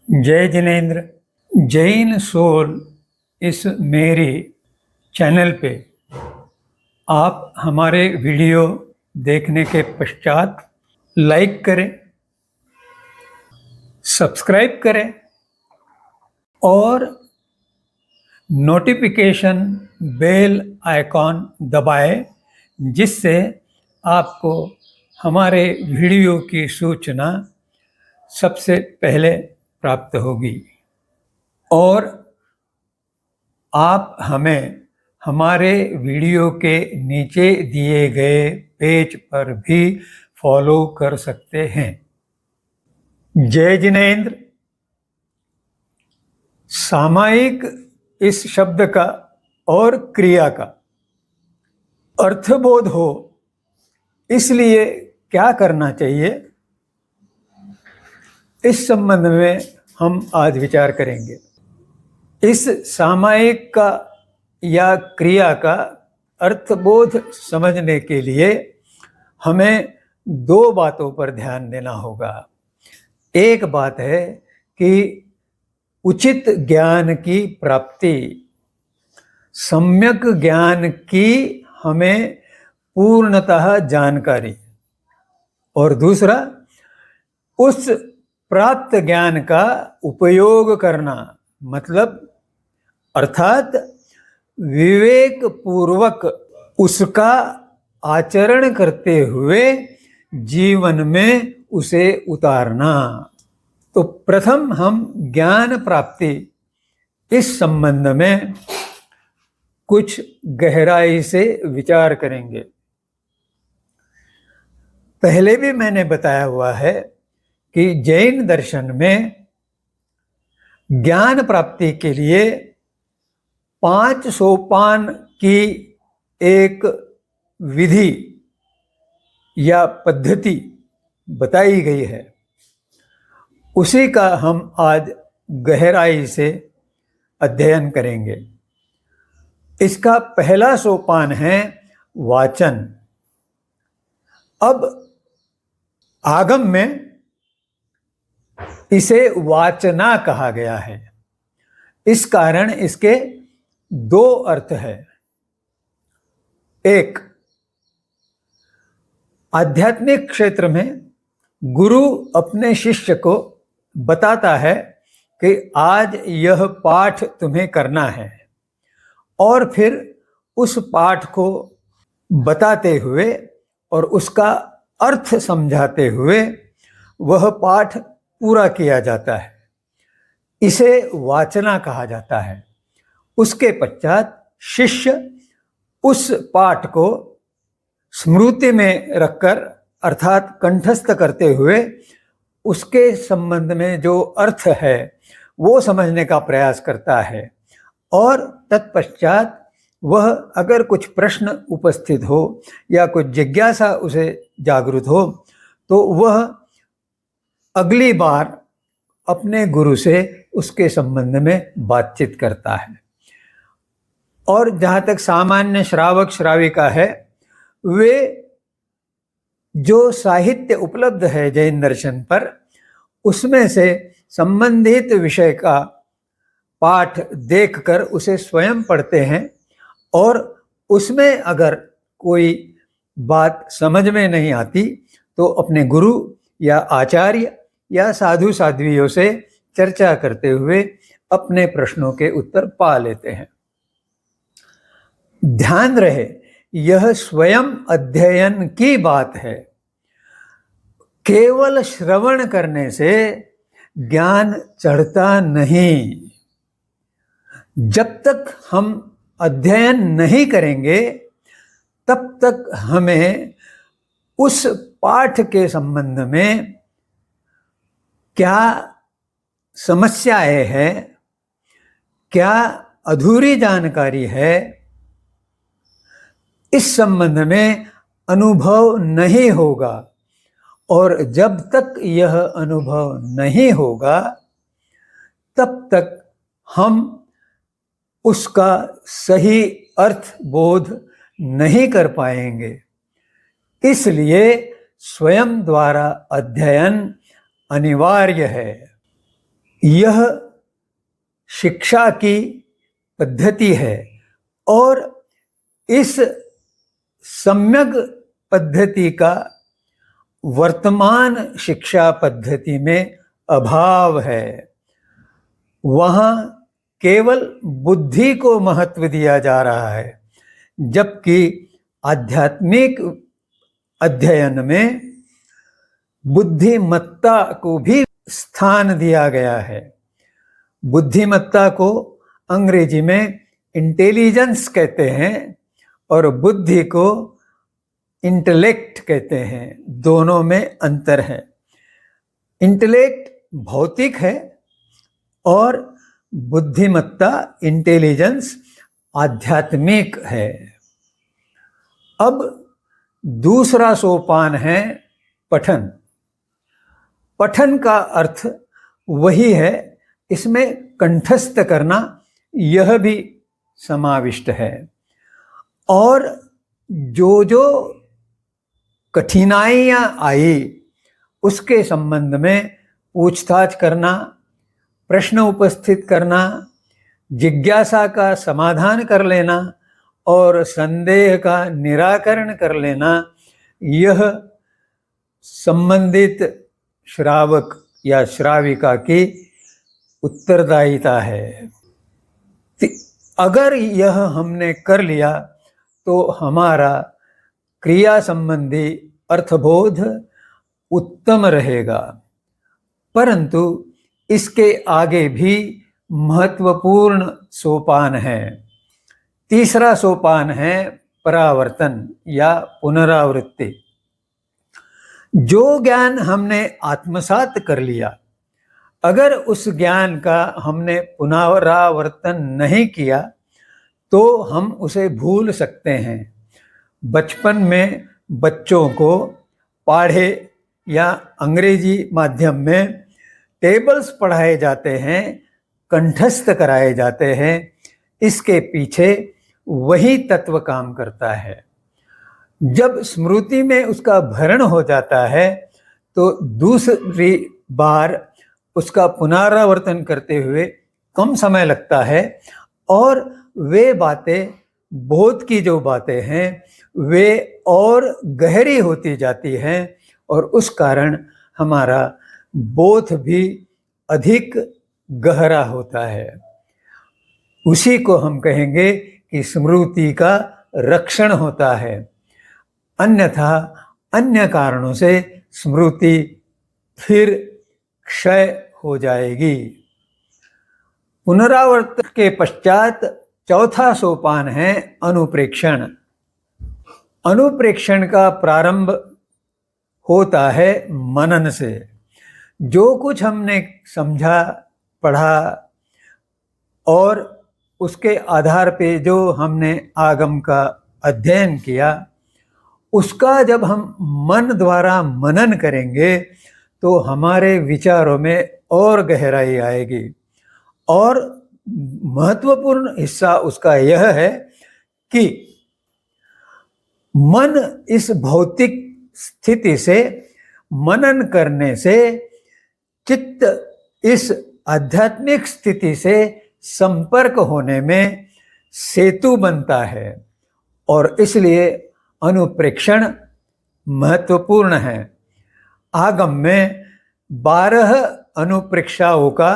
जय जिनेन्द्र। जैन सोल इस मेरी चैनल पे आप हमारे वीडियो देखने के पश्चात लाइक करें, सब्सक्राइब करें और नोटिफिकेशन बेल आइकॉन दबाएं, जिससे आपको हमारे वीडियो की सूचना सबसे पहले प्राप्त होगी। और आप हमें हमारे वीडियो के नीचे दिए गए पेज पर भी फॉलो कर सकते हैं। जय जिनेन्द्र। सामायिक इस शब्द का और क्रिया का अर्थबोध हो, इसलिए क्या करना चाहिए, इस संबंध में हम आज विचार करेंगे। इस सामायिक का या क्रिया का अर्थबोध समझने के लिए हमें दो बातों पर ध्यान देना होगा। एक बात है कि उचित ज्ञान की प्राप्ति, सम्यक ज्ञान की हमें पूर्णतः जानकारी, और दूसरा उस प्राप्त ज्ञान का उपयोग करना, मतलब अर्थात विवेक पूर्वक उसका आचरण करते हुए जीवन में उसे उतारना। तो प्रथम हम ज्ञान प्राप्ति इस संबंध में कुछ गहराई से विचार करेंगे। पहले भी मैंने बताया हुआ है कि जैन दर्शन में ज्ञान प्राप्ति के लिए 5 सोपान की एक विधि या पद्धति बताई गई है। उसी का हम आज गहराई से अध्ययन करेंगे। इसका पहला सोपान है वाचन। अब आगम में इसे वाचना कहा गया है। इस कारण इसके दो अर्थ है। एक, आध्यात्मिक क्षेत्र में गुरु अपने शिष्य को बताता है कि आज यह पाठ तुम्हें करना है, और फिर उस पाठ को बताते हुए और उसका अर्थ समझाते हुए वह पाठ पूरा किया जाता है। इसे वाचना कहा जाता है। उसके पश्चात शिष्य उस पाठ को स्मृति में रखकर, अर्थात कंठस्थ करते हुए, उसके संबंध में जो अर्थ है वो समझने का प्रयास करता है। और तत्पश्चात वह अगर कुछ प्रश्न उपस्थित हो या कुछ जिज्ञासा उसे जागृत हो तो वह अगली बार अपने गुरु से उसके संबंध में बातचीत करता है। और जहाँ तक सामान्य श्रावक श्राविका है, वे जो साहित्य उपलब्ध है जैन दर्शन पर, उसमें से संबंधित विषय का पाठ देखकर उसे स्वयं पढ़ते हैं, और उसमें अगर कोई बात समझ में नहीं आती तो अपने गुरु या आचार्य या साधु साध्वियों से चर्चा करते हुए अपने प्रश्नों के उत्तर पा लेते हैं। ध्यान रहे, यह स्वयं अध्ययन की बात है। केवल श्रवण करने से ज्ञान चढ़ता नहीं। जब तक हम अध्ययन नहीं करेंगे तब तक हमें उस पाठ के संबंध में क्या समस्याएं हैं, क्या अधूरी जानकारी है, इस संबंध में अनुभव नहीं होगा। और जब तक यह अनुभव नहीं होगा तब तक हम उसका सही अर्थ बोध नहीं कर पाएंगे। इसलिए स्वयं द्वारा अध्ययन अनिवार्य है। यह शिक्षा की पद्धति है और इस सम्यक पद्धति का वर्तमान शिक्षा पद्धति में अभाव है। वहाँ केवल बुद्धि को महत्व दिया जा रहा है, जबकि आध्यात्मिक अध्ययन में बुद्धिमत्ता को भी स्थान दिया गया है। बुद्धिमत्ता को अंग्रेजी में इंटेलिजेंस कहते हैं और बुद्धि को इंटेलेक्ट कहते हैं। दोनों में अंतर है। इंटेलेक्ट भौतिक है और बुद्धिमत्ता इंटेलिजेंस आध्यात्मिक है। अब दूसरा सोपान है पठन। पठन का अर्थ वही है, इसमें कंठस्थ करना यह भी समाविष्ट है। और जो कठिनाइयाँ आई उसके संबंध में पूछताछ करना, प्रश्न उपस्थित करना, जिज्ञासा का समाधान कर लेना और संदेह का निराकरण कर लेना, यह संबंधित श्रावक या श्राविका की उत्तरदायिता है। अगर यह हमने कर लिया तो हमारा क्रिया संबंधी अर्थबोध उत्तम रहेगा। परंतु इसके आगे भी महत्वपूर्ण सोपान है। तीसरा सोपान है परावर्तन या पुनरावृत्ति। जो ज्ञान हमने आत्मसात कर लिया, अगर उस ज्ञान का हमने पुनरावर्तन नहीं किया तो हम उसे भूल सकते हैं। बचपन में बच्चों को पढ़े या अंग्रेजी माध्यम में टेबल्स पढ़ाए जाते हैं, कंठस्थ कराए जाते हैं। इसके पीछे वही तत्व काम करता है। जब स्मृति में उसका भरण हो जाता है तो दूसरी बार उसका पुनरावर्तन करते हुए कम समय लगता है और वे बातें, बोध की जो बातें हैं, वे और गहरी होती जाती हैं और उस कारण हमारा बोध भी अधिक गहरा होता है। उसी को हम कहेंगे कि स्मृति का रक्षण होता है। अन्यथा अन्य कारणों से स्मृति फिर क्षय हो जाएगी। पुनरावर्तन के पश्चात चौथा सोपान है अनुप्रेक्षण। अनुप्रेक्षण का प्रारंभ होता है मनन से। जो कुछ हमने समझा, पढ़ा और उसके आधार पे जो हमने आगम का अध्ययन किया, उसका जब हम मन द्वारा मनन करेंगे तो हमारे विचारों में और गहराई आएगी। और महत्वपूर्ण हिस्सा उसका यह है कि मन इस भौतिक स्थिति से मनन करने से चित्त इस आध्यात्मिक स्थिति से संपर्क होने में सेतु बनता है और इसलिए अनुप्रेक्षण महत्वपूर्ण है। आगम में 12 अनुप्रेक्षाओं का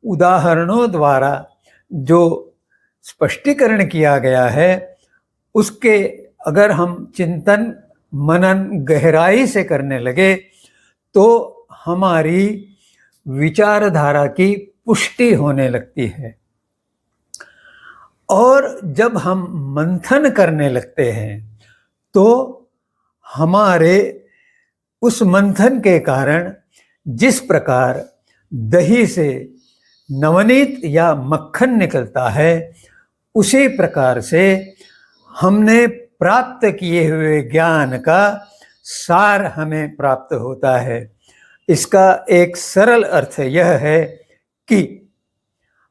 उदाहरणों द्वारा जो स्पष्टीकरण किया गया है, उसके अगर हम चिंतन मनन गहराई से करने लगे तो हमारी विचारधारा की पुष्टि होने लगती है। और जब हम मंथन करने लगते हैं तो हमारे उस मंथन के कारण जिस प्रकार दही से नवनीत या मक्खन निकलता है, उसी प्रकार से हमने प्राप्त किए हुए ज्ञान का सार हमें प्राप्त होता है। इसका एक सरल अर्थ यह है कि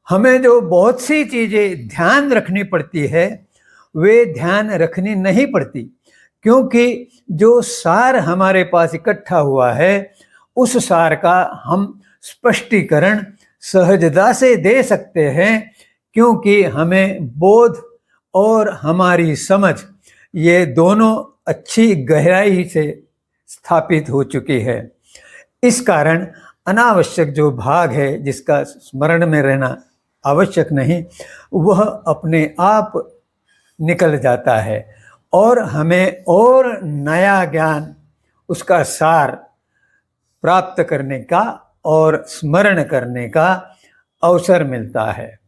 हमें जो बहुत सी चीज़ें ध्यान रखनी पड़ती है, वे ध्यान रखनी नहीं पड़ती, क्योंकि जो सार हमारे पास इकट्ठा हुआ है, उस सार का हम स्पष्टीकरण सहजता से दे सकते हैं, क्योंकि हमें बोध और हमारी समझ ये दोनों अच्छी गहराई से स्थापित हो चुकी है। इस कारण अनावश्यक जो भाग है जिसका स्मरण में रहना आवश्यक नहीं, वह अपने आप निकल जाता है और हमें और नया ज्ञान, उसका सार प्राप्त करने का और स्मरण करने का अवसर मिलता है।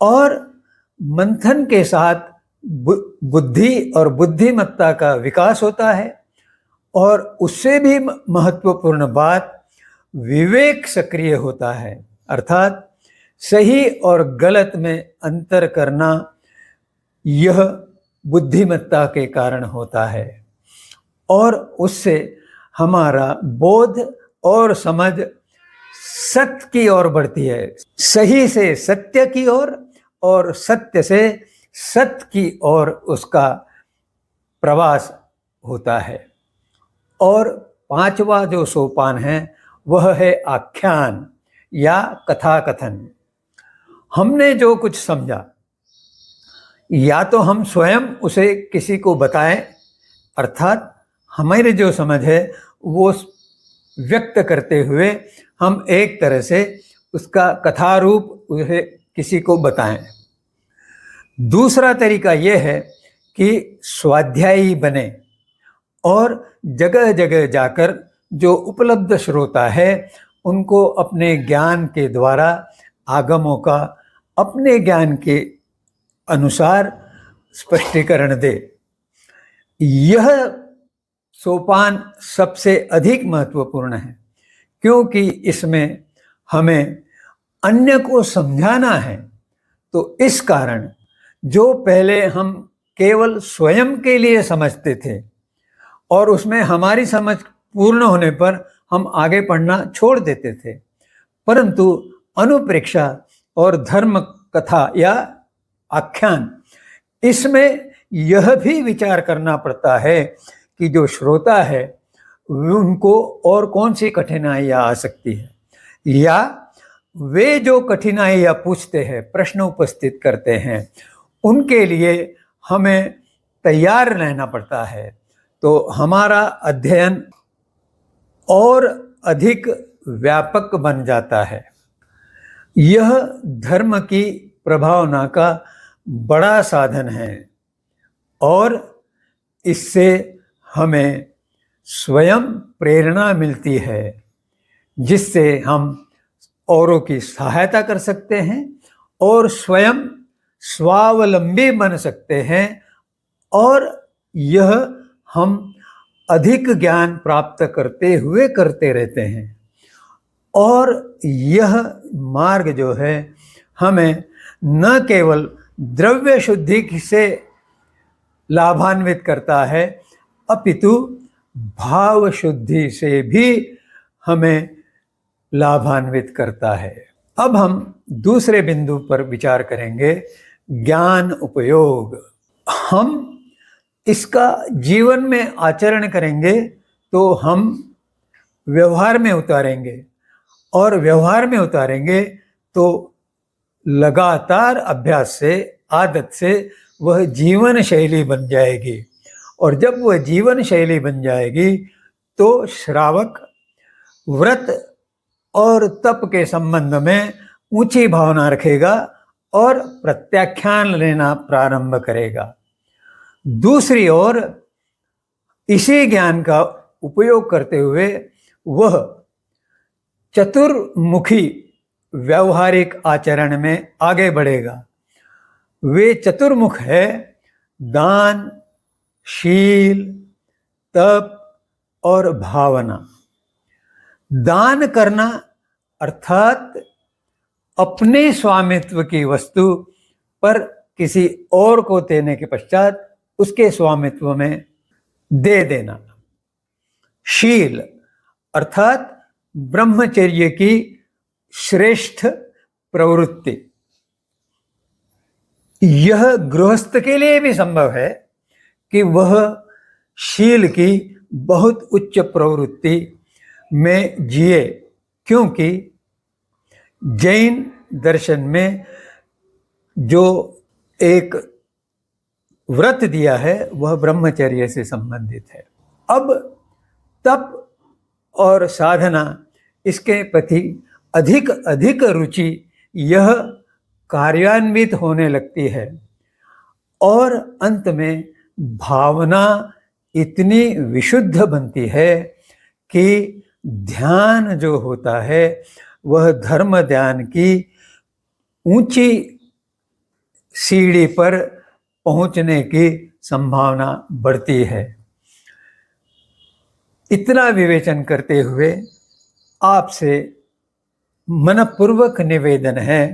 और मंथन के साथ बुद्धि और बुद्धिमत्ता का विकास होता है, और उससे भी महत्वपूर्ण बात, विवेक सक्रिय होता है, अर्थात सही और गलत में अंतर करना यह बुद्धिमत्ता के कारण होता है, और उससे हमारा बोध और समझ सत्य की ओर बढ़ती है, सही से सत्य की ओर और सत्य से सत्य की ओर उसका प्रवास होता है। और पांचवा जो सोपान है वह है आख्यान या कथा कथन। हमने जो कुछ समझा, या तो हम स्वयं उसे किसी को बताएं, अर्थात हमारी जो समझ है वो व्यक्त करते हुए हम एक तरह से उसका कथा रूप उसे किसी को बताएं। दूसरा तरीका यह है कि स्वाध्यायी बने और जगह जगह जाकर जो उपलब्ध श्रोता है उनको अपने ज्ञान के द्वारा आगमों का अपने ज्ञान के अनुसार स्पष्टीकरण दे। यह सोपान सबसे अधिक महत्वपूर्ण है, क्योंकि इसमें हमें अन्य को समझाना है। तो इस कारण जो पहले हम केवल स्वयं के लिए समझते थे और उसमें हमारी समझ पूर्ण होने पर हम आगे पढ़ना छोड़ देते थे, परंतु अनुप्रेक्षा और धर्म कथा या आख्यान, इसमें यह भी विचार करना पड़ता है कि जो श्रोता है उनको और कौन सी कठिनाइयाँ आ सकती है, या वे जो कठिनाइयाँ पूछते हैं, प्रश्न उपस्थित करते हैं, उनके लिए हमें तैयार रहना पड़ता है। तो हमारा अध्ययन और अधिक व्यापक बन जाता है। यह धर्म की प्रभावना का बड़ा साधन है और इससे हमें स्वयं प्रेरणा मिलती है, जिससे हम औरों की सहायता कर सकते हैं और स्वयं स्वावलंबी बन सकते हैं, और यह हम अधिक ज्ञान प्राप्त करते हुए करते रहते हैं। और यह मार्ग जो है हमें न केवल द्रव्य शुद्धि से लाभान्वित करता है, अपितु भाव शुद्धि से भी हमें लाभान्वित करता है। अब हम दूसरे बिंदु पर विचार करेंगे, ज्ञान उपयोग। हम इसका जीवन में आचरण करेंगे तो हम व्यवहार में उतारेंगे, और व्यवहार में उतारेंगे तो लगातार अभ्यास से, आदत से वह जीवन शैली बन जाएगी, और जब वह जीवन शैली बन जाएगी तो श्रावक व्रत और तप के संबंध में ऊंची भावना रखेगा और प्रत्याख्यान लेना प्रारंभ करेगा। दूसरी ओर इसी ज्ञान का उपयोग करते हुए वह चतुर्मुखी व्यवहारिक आचरण में आगे बढ़ेगा। वे चतुर्मुख है दान, शील, तप और भावना। दान करना अर्थात अपने स्वामित्व की वस्तु पर किसी और को देने के पश्चात उसके स्वामित्व में दे देना। शील अर्थात ब्रह्मचर्य की श्रेष्ठ प्रवृत्ति। यह गृहस्थ के लिए भी संभव है कि वह शील की बहुत उच्च प्रवृत्ति में जिए, क्योंकि जैन दर्शन में जो एक व्रत दिया है वह ब्रह्मचर्य से संबंधित है। अब तप और साधना इसके प्रति अधिक अधिक रुचि यह कार्यान्वित होने लगती है और अंत में भावना इतनी विशुद्ध बनती है कि ध्यान जो होता है वह धर्म ध्यान की ऊंची सीढ़ी पर पहुंचने की संभावना बढ़ती है। इतना विवेचन करते हुए आपसे मनपूर्वक निवेदन है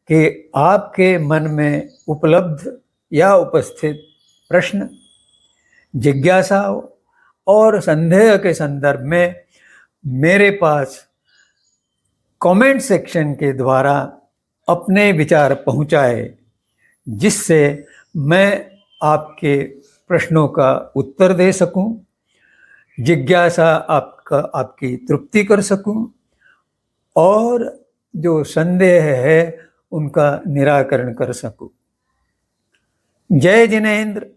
कि आपके मन में उपलब्ध या उपस्थित प्रश्न, जिज्ञासाओं और संदेह के संदर्भ में मेरे पास कमेंट सेक्शन के द्वारा अपने विचार पहुंचाए, जिससे मैं आपके प्रश्नों का उत्तर दे सकूं, जिज्ञासा आपकी तृप्ति कर सकूं और जो संदेह है उनका निराकरण कर सकूं। जय जिनेंद्र।